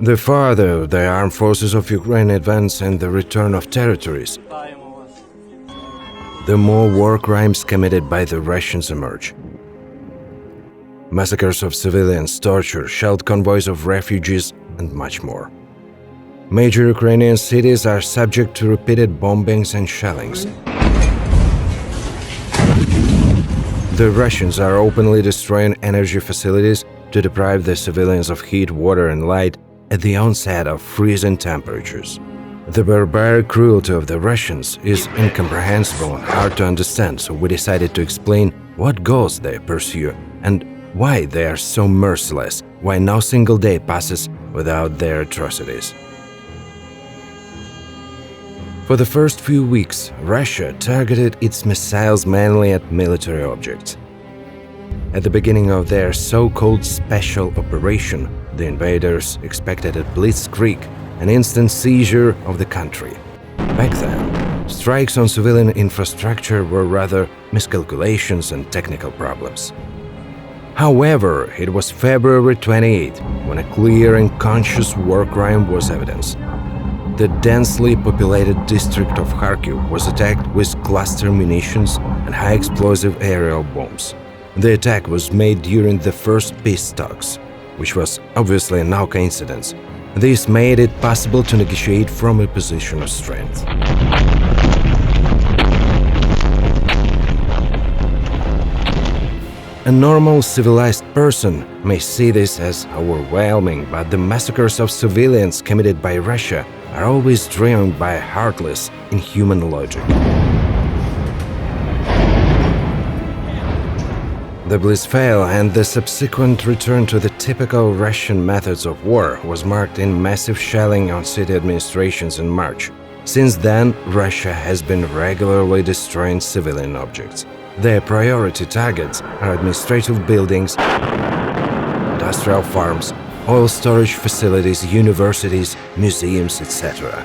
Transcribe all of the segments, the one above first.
The farther the armed forces of Ukraine advance in the return of territories, the more war crimes committed by the Russians emerge. Massacres of civilians, torture, shelled convoys of refugees, and much more. Major Ukrainian cities are subject to repeated bombings and shellings. The Russians are openly destroying energy facilities to deprive the civilians of heat, water, and light at the onset of freezing temperatures. The barbaric cruelty of the Russians is incomprehensible and hard to understand, so we decided to explain what goals they pursue and why they are so merciless, why no single day passes without their atrocities. For the first few weeks, Russia targeted its missiles mainly at military objects. At the beginning of their so-called special operation, the invaders expected a blitzkrieg, an instant seizure of the country. Back then, strikes on civilian infrastructure were rather miscalculations and technical problems. However, it was February 28 when a clear and conscious war crime was evidenced. The densely populated district of Kharkiv was attacked with cluster munitions and high-explosive aerial bombs. The attack was made during the first peace talks, which was obviously no coincidence. This made it possible to negotiate from a position of strength. A normal civilized person may see this as overwhelming, but the massacres of civilians committed by Russia are always driven by heartless, inhuman logic. The Blitzpfeil and the subsequent return to the typical Russian methods of war was marked in massive shelling on city administrations in March. Since then, Russia has been regularly destroying civilian objects. Their priority targets are administrative buildings, industrial farms, oil storage facilities, universities, museums, etc.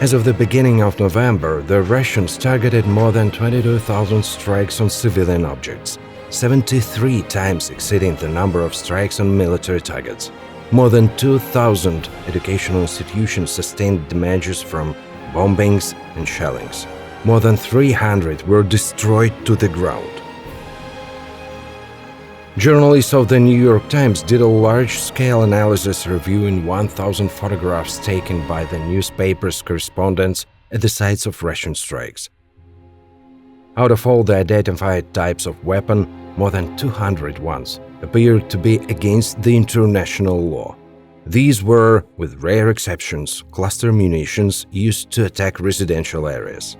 As of the beginning of November, the Russians targeted more than 22,000 strikes on civilian objects, 73 times exceeding the number of strikes on military targets. More than 2,000 educational institutions sustained damages from bombings and shellings. More than 300 were destroyed to the ground. Journalists of the New York Times did a large-scale analysis reviewing 1,000 photographs taken by the newspaper's correspondents at the sites of Russian strikes. Out of all the identified types of weapon, more than 200 ones appeared to be against the international law. These were, with rare exceptions, cluster munitions used to attack residential areas.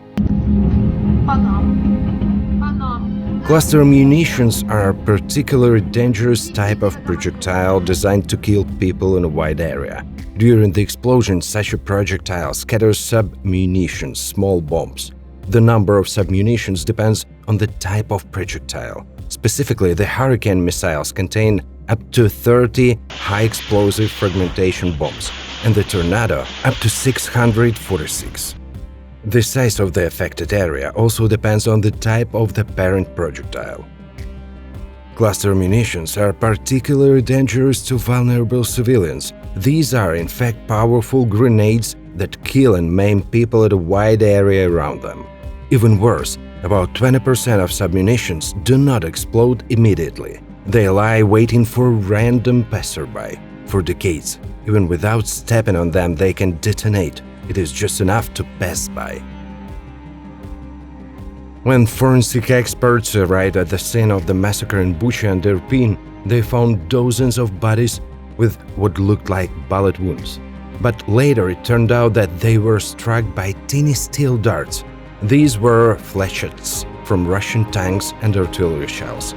Cluster munitions are a particularly dangerous type of projectile designed to kill people in a wide area. During the explosion, such a projectile scatters sub-munitions, small bombs. The number of sub-munitions depends on the type of projectile. Specifically, the Hurricane missiles contain up to 30 high-explosive fragmentation bombs, and the Tornado up to 646. The size of the affected area also depends on the type of the parent projectile. Cluster munitions are particularly dangerous to vulnerable civilians. These are, in fact, powerful grenades that kill and maim people at a wide area around them. Even worse, about 20% of submunitions do not explode immediately. They lie waiting for random passerby. For decades, even without stepping on them, they can detonate. It is just enough to pass by. When forensic experts arrived at the scene of the massacre in Bucha and Irpin, they found dozens of bodies with what looked like bullet wounds. But later it turned out that they were struck by tiny steel darts. These were flechettes from Russian tanks and artillery shells.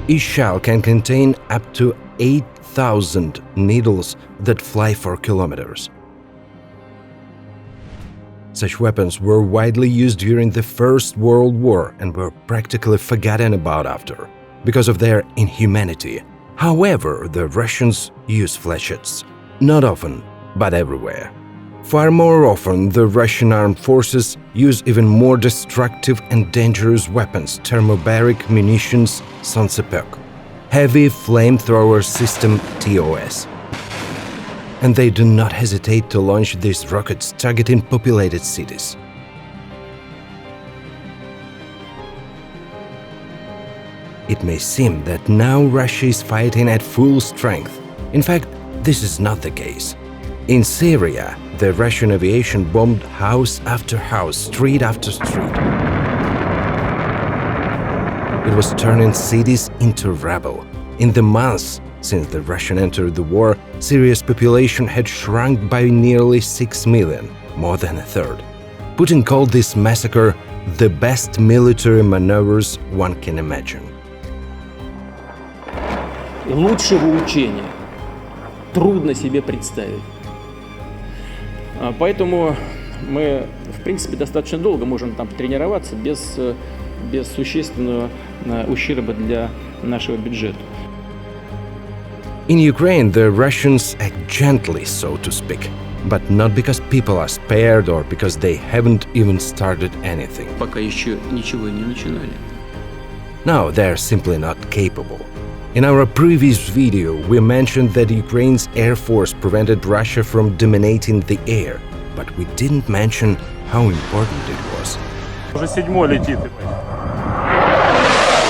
Each shell can contain up to 8,000 needles that fly for kilometers. Such weapons were widely used during the First World War and were practically forgotten about after, because of their inhumanity. However, the Russians use flechettes. Not often, but everywhere. Far more often, the Russian armed forces use even more destructive and dangerous weapons, thermobaric munitions Solntsepek, heavy flamethrower system TOS. and they do not hesitate to launch these rockets targeting populated cities. It may seem that now Russia is fighting at full strength. In fact, this is not the case. In Syria, the Russian aviation bombed house after house, street after street. It was turning cities into rubble. In the months since the Russians entered the war, Syria's population had shrunk by nearly 6 million, more than a third. Putin called this massacre the best military maneuvers one can imagine. Лучшего учения трудно себе представить. Поэтому мы, в принципе, достаточно долго можем там тренироваться без существенного ущерба для нашего бюджета. In Ukraine, the Russians act gently, so to speak, but not because people are spared or because they haven't even started anything. Пока еще ничего не начинали. No, they're simply not capable. In our previous video, we mentioned that Ukraine's air force prevented Russia from dominating the air, but we didn't mention how important it was.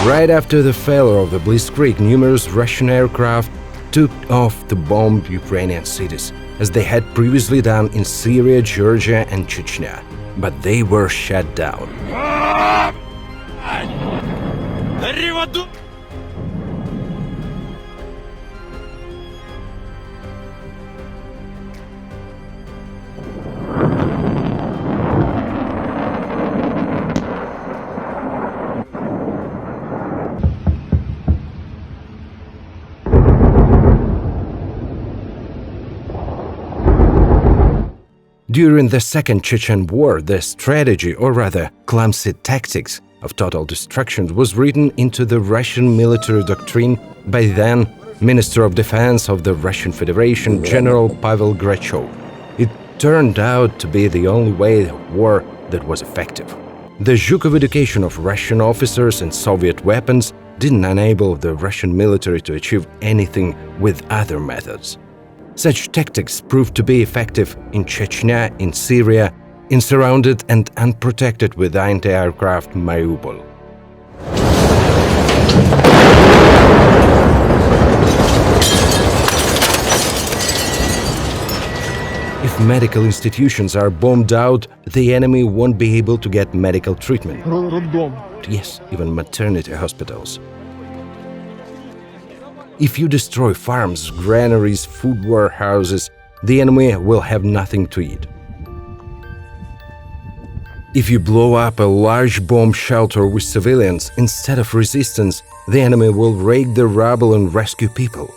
Right after the failure of the Blitzkrieg, numerous Russian aircraft took off to bomb Ukrainian cities, as they had previously done in Syria, Georgia, and Chechnya, but they were shut down. During the Second Chechen War, the strategy, or rather clumsy tactics, of total destruction was written into the Russian military doctrine by then Minister of Defense of the Russian Federation, General Pavel Grachev. It turned out to be the only way of war that was effective. The Zhukov education of Russian officers and Soviet weapons didn't enable the Russian military to achieve anything with other methods. Such tactics proved to be effective in Chechnya, in Syria, in surrounded and unprotected with anti-aircraft Mariupol. If medical institutions are bombed out, the enemy won't be able to get medical treatment. Yes, even maternity hospitals. If you destroy farms, granaries, food warehouses, the enemy will have nothing to eat. If you blow up a large bomb shelter with civilians, instead of resistance, the enemy will rake the rubble and rescue people.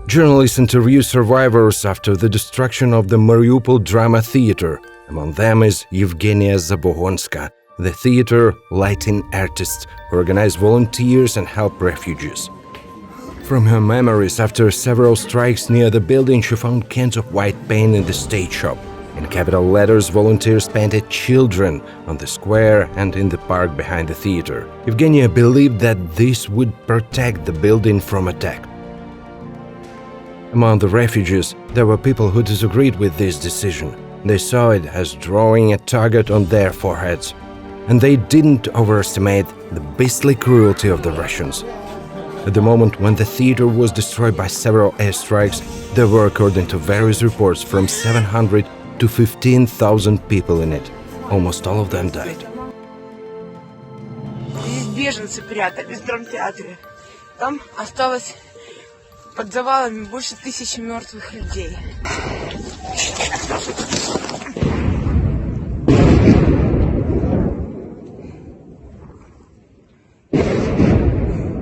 Journalists interview survivors after the destruction of the Mariupol Drama Theater. Among them is Evgenia Zabogonska, the theater lighting artist who organized volunteers and helped refugees. From her memories, after several strikes near the building, she found cans of white paint in the stage shop. In capital letters, volunteers painted children on the square and in the park behind the theater. Evgenia believed that this would protect the building from attack. Among the refugees, there were people who disagreed with this decision. They saw it as drawing a target on their foreheads. And they didn't overestimate the beastly cruelty of the Russians. At the moment when the theater was destroyed by several airstrikes, there were, according to various reports, from 700 to 15,000 people in it. Almost all of them died. Здесь беженцы прятались в драмтеатре. Там осталось под завалами больше 1000 мертвых людей.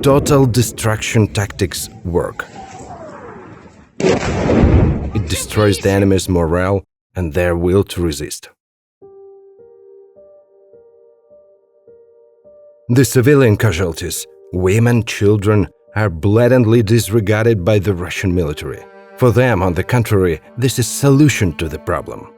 Total destruction tactics work. It destroys the enemy's morale and their will to resist. The civilian casualties, women, children, are blatantly disregarded by the Russian military. For them, on the contrary, this is a solution to the problem.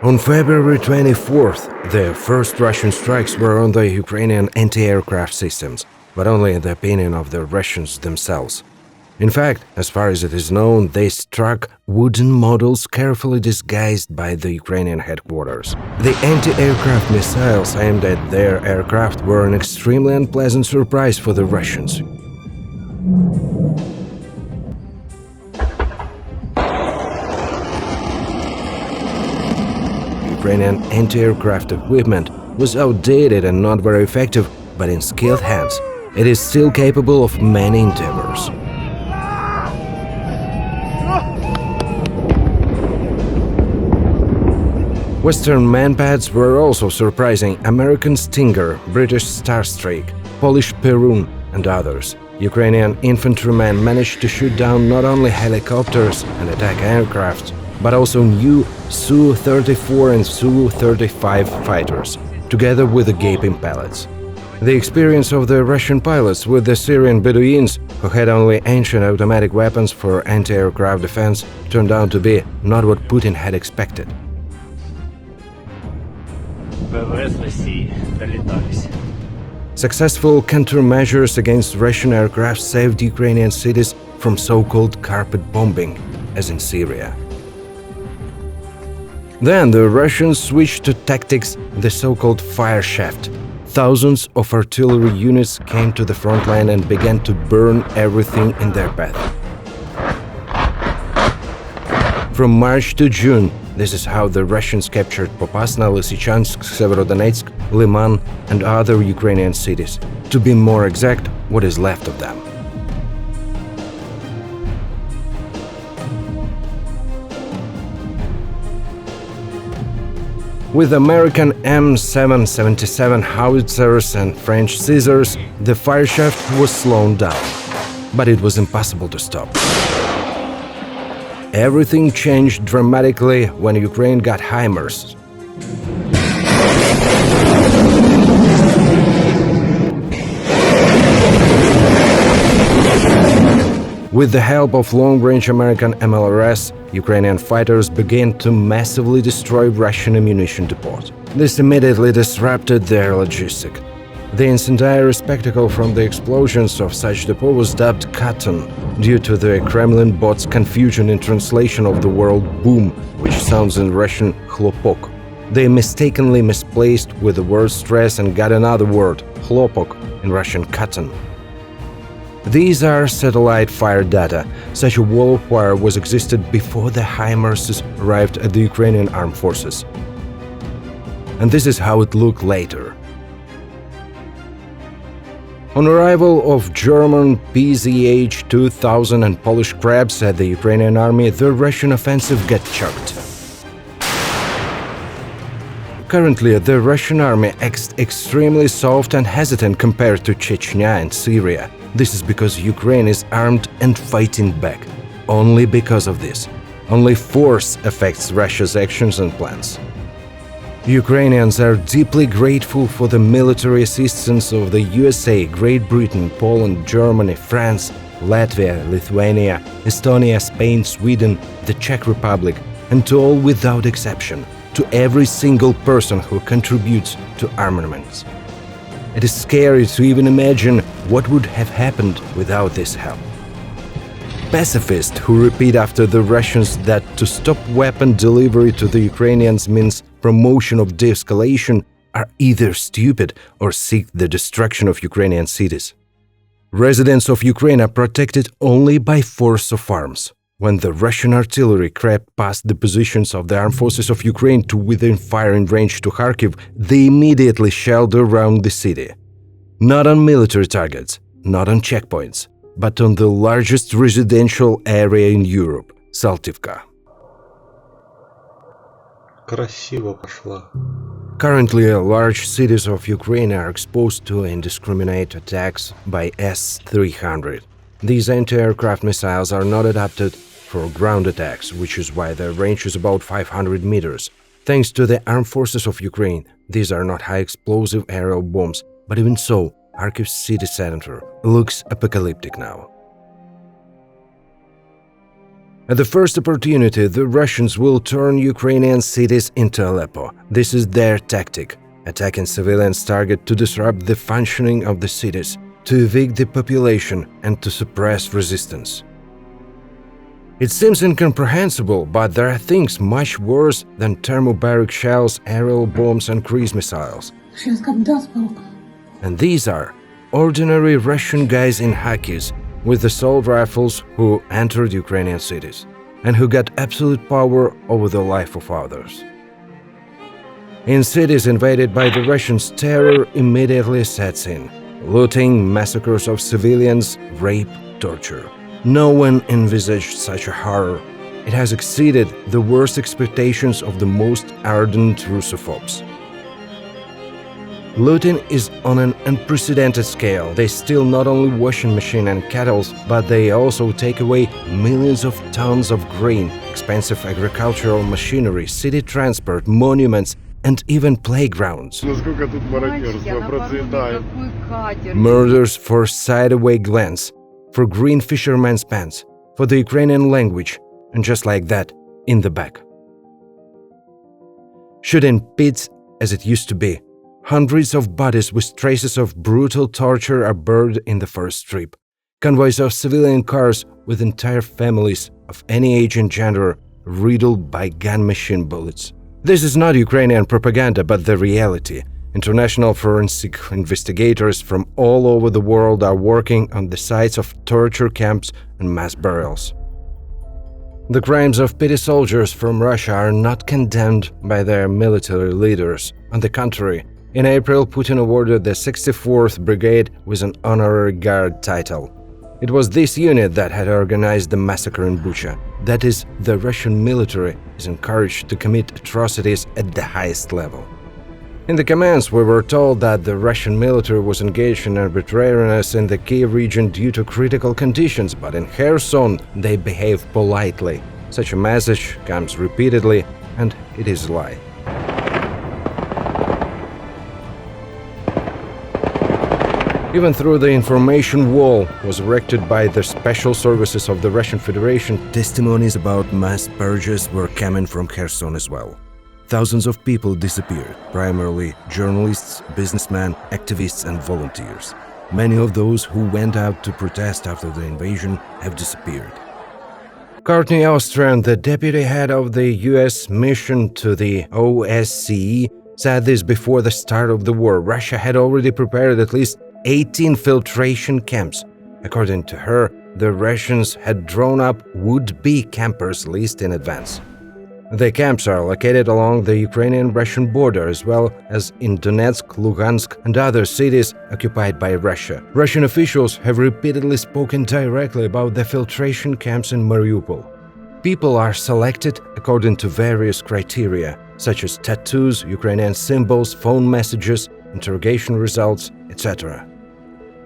On February 24th, the first Russian strikes were on the Ukrainian anti-aircraft systems, but only in the opinion of the Russians themselves. In fact, as far as it is known, they struck wooden models carefully disguised by the Ukrainian headquarters. The anti-aircraft missiles aimed at their aircraft were an extremely unpleasant surprise for the Russians. Ukrainian anti-aircraft equipment was outdated and not very effective, but in skilled hands, it is still capable of many endeavors. Western manpads were also surprising: American Stinger, British Starstreak, Polish Perun, and others. Ukrainian infantrymen managed to shoot down not only helicopters and attack aircraft, but also new Su-34 and Su-35 fighters, together with the gaping pellets. The experience of the Russian pilots with the Syrian Bedouins, who had only ancient automatic weapons for anti-aircraft defense, turned out to be not what Putin had expected. ВВС Росії долітались. Successful countermeasures against Russian aircraft saved Ukrainian cities from so-called carpet bombing, as in Syria. Then the Russians switched to tactics, the so-called fire shaft. Thousands of artillery units came to the front line and began to burn everything in their path. From March to June, this is how the Russians captured Popasna, Lysychansk, Severodonetsk, Liman, and other Ukrainian cities. To be more exact, what is left of them. With American M777 howitzers and French Scissors, the fire shaft was slowed down. But it was impossible to stop. Everything changed dramatically when Ukraine got HIMARS. With the help of long-range American MLRS, Ukrainian fighters began to massively destroy Russian ammunition depots. This immediately disrupted their logistics. The incendiary spectacle from the explosions of such depot was dubbed Katyn, due to the Kremlin bot's confusion in translation of the word boom, which sounds in Russian chlopok. They mistakenly misplaced with the word stress and got another word, chlopok, in Russian Katyn. These are satellite fire data. Such a wall of fire was existed before the HIMARS arrived at the Ukrainian armed forces. And this is how it looked later. On arrival of German PZH-2000 and Polish Krabs at the Ukrainian army, the Russian offensive got choked. Currently, the Russian army acts extremely soft and hesitant compared to Chechnya and Syria. This is because Ukraine is armed and fighting back. Only because of this. Only force affects Russia's actions and plans. Ukrainians are deeply grateful for the military assistance of the USA, Great Britain, Poland, Germany, France, Latvia, Lithuania, Estonia, Spain, Sweden, the Czech Republic, and to all without exception, to every single person who contributes to armaments. It is scary to even imagine what would have happened without this help. Pacifists who repeat after the Russians that to stop weapon delivery to the Ukrainians means promotion of de-escalation are either stupid or seek the destruction of Ukrainian cities. Residents of Ukraine are protected only by force of arms. When the Russian artillery crept past the positions of the armed forces of Ukraine to within firing range to Kharkiv, they immediately shelled around the city. Not on military targets, not on checkpoints, but on the largest residential area in Europe, Saltivka. Красиво пошла. Currently, large cities of Ukraine are exposed to indiscriminate attacks by S-300. These anti-aircraft missiles are not adapted for ground attacks, which is why their range is about 500 meters. Thanks to the armed forces of Ukraine, these are not high-explosive aerial bombs, but even so, Kharkiv city center looks apocalyptic now. At the first opportunity, the Russians will turn Ukrainian cities into Aleppo. This is their tactic, attacking civilians' target to disrupt the functioning of the cities, to evict the population and to suppress resistance. It seems incomprehensible, but there are things much worse than thermobaric shells, aerial bombs and cruise missiles. And these are ordinary Russian guys in khakis with assault rifles who entered Ukrainian cities and who got absolute power over the life of others. In cities invaded by the Russians, terror immediately sets in. Looting, massacres of civilians, rape, torture. No one envisaged such a horror. It has exceeded the worst expectations of the most ardent Russophobes. Looting is on an unprecedented scale. They steal not only washing machine and kettles, but they also take away millions of tons of grain, expensive agricultural machinery, city transport, monuments, and even playgrounds. Murders for sideaway glance, for green fisherman's pants, for the Ukrainian language, and just like that, in the back. Shooting pits as it used to be. Hundreds of bodies with traces of brutal torture are buried in the first strip. Convoys of civilian cars with entire families of any age and gender riddled by gun machine bullets. This is not Ukrainian propaganda, but the reality. International forensic investigators from all over the world are working on the sites of torture camps and mass burials. The crimes of petty soldiers from Russia are not condemned by their military leaders. On the contrary, in April, Putin awarded the 64th Brigade with an honorary guard title. It was this unit that had organized the massacre in Bucha. That is, the Russian military is encouraged to commit atrocities at the highest level. In the comments, we were told that the Russian military was engaged in arbitrariness in the Kiev region due to critical conditions, but in Kherson they behave politely. Such a message comes repeatedly, and it is a lie. Even though the information wall was erected by the special services of the Russian Federation, testimonies about mass purges were coming from Kherson as well. Thousands of people disappeared, primarily journalists, businessmen, activists and volunteers. Many of those who went out to protest after the invasion have disappeared. Courtney Austrian, the deputy head of the US mission to the OSCE, said this before the start of the war. Russia had already prepared at least 18 filtration camps. According to her, the Russians had drawn up would-be campers list in advance. The camps are located along the Ukrainian-Russian border as well as in Donetsk, Luhansk and other cities occupied by Russia. Russian officials have repeatedly spoken directly about the filtration camps in Mariupol. People are selected according to various criteria, such as tattoos, Ukrainian symbols, phone messages, interrogation results, etc.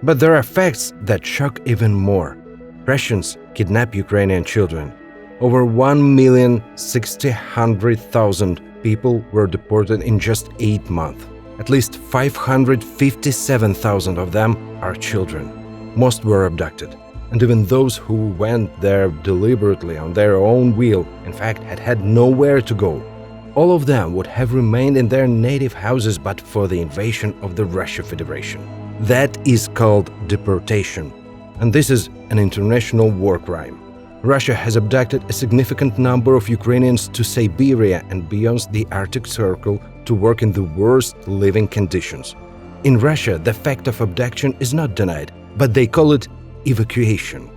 But there are facts that shock even more. Russians kidnap Ukrainian children. Over 1,600,000 people were deported in just 8 months. At least 557,000 of them are children. Most were abducted. And even those who went there deliberately on their own will, in fact, had nowhere to go. All of them would have remained in their native houses but for the invasion of the Russian Federation. That is called deportation. And this is an international war crime. Russia has abducted a significant number of Ukrainians to Siberia and beyond the Arctic Circle to work in the worst living conditions. In Russia, the fact of abduction is not denied, but they call it evacuation.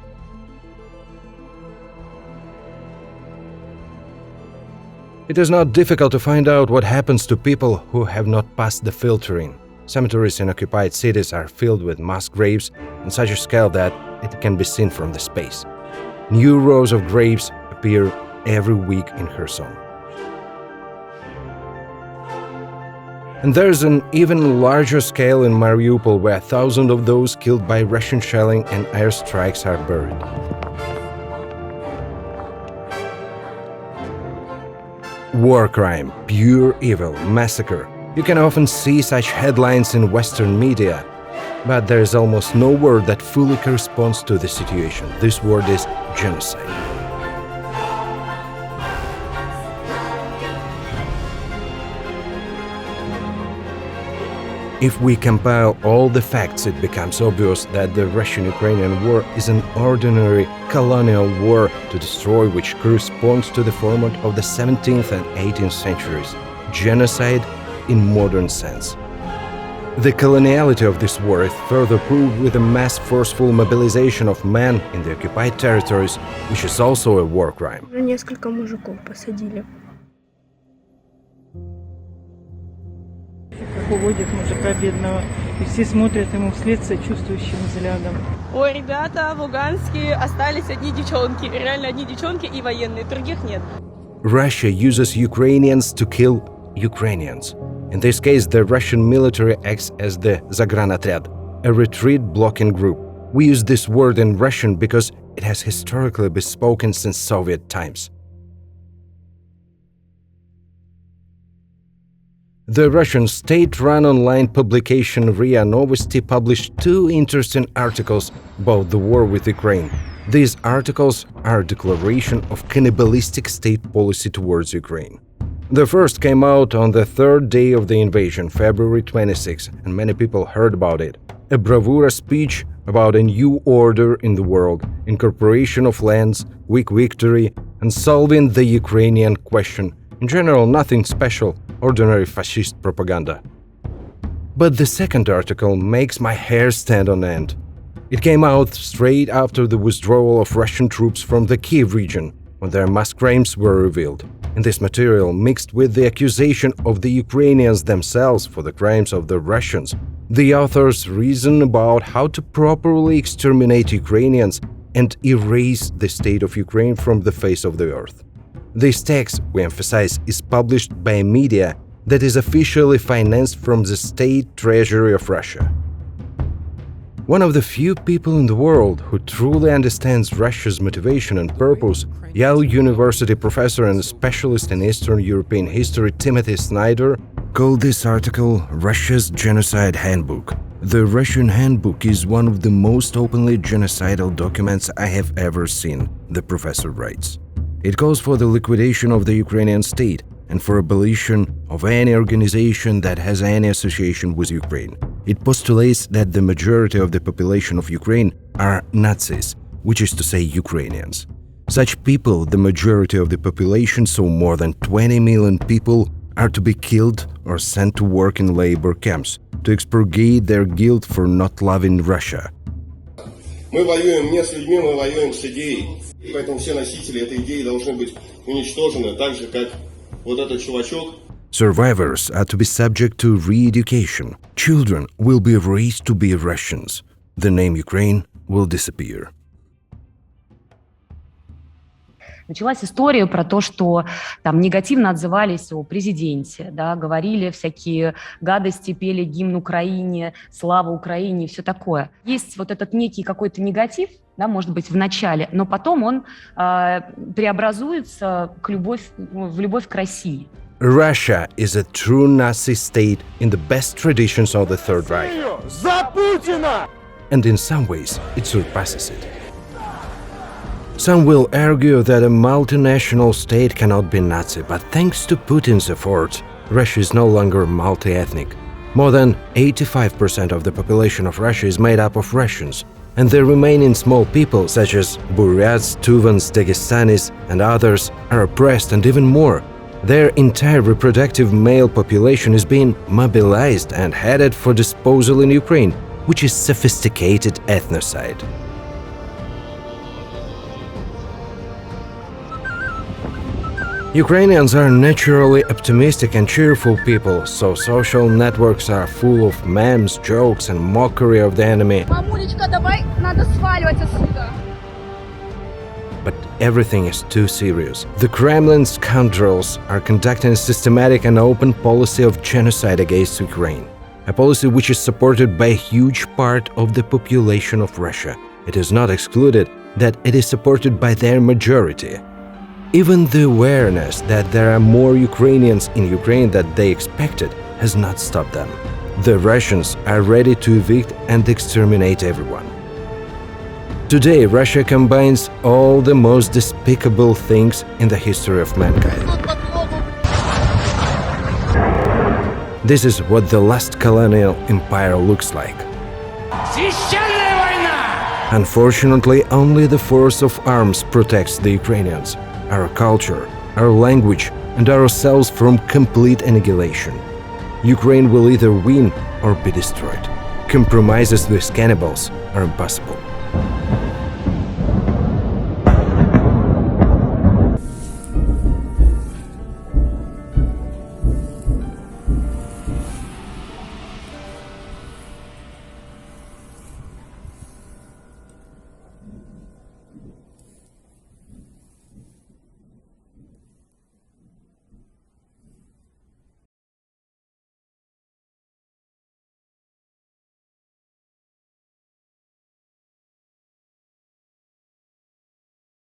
It is not difficult to find out what happens to people who have not passed the filtering. Cemeteries in occupied cities are filled with mass graves on such a scale that it can be seen from the space. New rows of graves appear every week in Kherson. And there's an even larger scale in Mariupol, where thousands of those killed by Russian shelling and airstrikes are buried. War crime, pure evil, massacre. You can often see such headlines in Western media, but there is almost no word that fully corresponds to the situation. This word is genocide. If we compile all the facts, it becomes obvious that the Russian-Ukrainian war is an ordinary colonial war to destroy, which corresponds to the format of the 17th and 18th centuries, genocide in modern sense. The coloniality of this war is further proved with the mass forceful mobilization of men in the occupied territories, which is also a war crime. Уже несколько мужиков посадили. Как уводят мужика бедного, и все смотрят ему вслед сочувствующим взглядом. Ой, ребята, в Луганске остались одни девчонки, реально одни девчонки и военные, других нет. Russia uses Ukrainians to kill Ukrainians. In this case, the Russian military acts as the Zagranaotrяд, a retreat-blocking group. We use this word in Russian because it has historically been spoken since Soviet times. The Russian state-run online publication RIA Novosti published two interesting articles about the war with Ukraine. These articles are a declaration of cannibalistic state policy towards Ukraine. The first came out on the third day of the invasion, February 26, and many people heard about it. A bravura speech about a new order in the world, incorporation of lands, weak victory, and solving the Ukrainian question. In general, nothing special, ordinary fascist propaganda. But the second article makes my hair stand on end. It came out straight after the withdrawal of Russian troops from the Kiev region, when their mass crimes were revealed. In this material, mixed with the accusation of the Ukrainians themselves for the crimes of the Russians, the authors reason about how to properly exterminate Ukrainians and erase the state of Ukraine from the face of the earth. This text, we emphasize, is published by a media that is officially financed from the state treasury of Russia. One of the few people in the world who truly understands Russia's motivation and purpose, Yale University professor and specialist in Eastern European history Timothy Snyder, called this article Russia's Genocide Handbook. The Russian handbook is one of the most openly genocidal documents I have ever seen, the professor writes. It calls for the liquidation of the Ukrainian state and for abolition of any organization that has any association with Ukraine. It postulates that the majority of the population of Ukraine are Nazis, which is to say Ukrainians. Such people, the majority of the population, so more than 20 million people, are to be killed or sent to work in labor camps to expurgate their guilt for not loving Russia. Мы воюем не с людьми, мы воюем с идеей. Поэтому все носители этой идеи должны быть уничтожены, так же, как вот этот чувачок. Survivors are to be subject to re-education. Children will be raised to be Russians. The name Ukraine will disappear. Началась история про то, что там негативно отзывались о президенте, да, говорили всякие гадости, пели гимн Украине, слава Украине и все такое. Есть вот этот некий какой-то негатив, да, может быть, в начале, но потом он преобразуется в любовь к России. Russia is a true Nazi state in the best traditions of the Third Reich. And in some ways, it surpasses it. Some will argue that a multinational state cannot be Nazi, but thanks to Putin's efforts, Russia is no longer multi-ethnic. More than 85% of the population of Russia is made up of Russians, and the remaining small people, such as Buryats, Tuvans, Dagestanis, and others, are oppressed, and even more. Their entire reproductive male population is being mobilized and headed for disposal in Ukraine, which is sophisticated ethnocide. Ukrainians are naturally optimistic and cheerful people, so social networks are full of memes, jokes, and mockery of the enemy. Мамулечка, давай, надо сваливать отсюда. But everything is too serious. The Kremlin scoundrels are conducting a systematic and open policy of genocide against Ukraine, a policy which is supported by a huge part of the population of Russia. It is not excluded that it is supported by their majority. Even the awareness that there are more Ukrainians in Ukraine than they expected has not stopped them. The Russians are ready to evict and exterminate everyone. Today, Russia combines all the most despicable things in the history of mankind. This is what the last colonial empire looks like. Unfortunately, only the force of arms protects the Ukrainians, our culture, our language, and ourselves from complete annihilation. Ukraine will either win or be destroyed. Compromises with cannibals are impossible.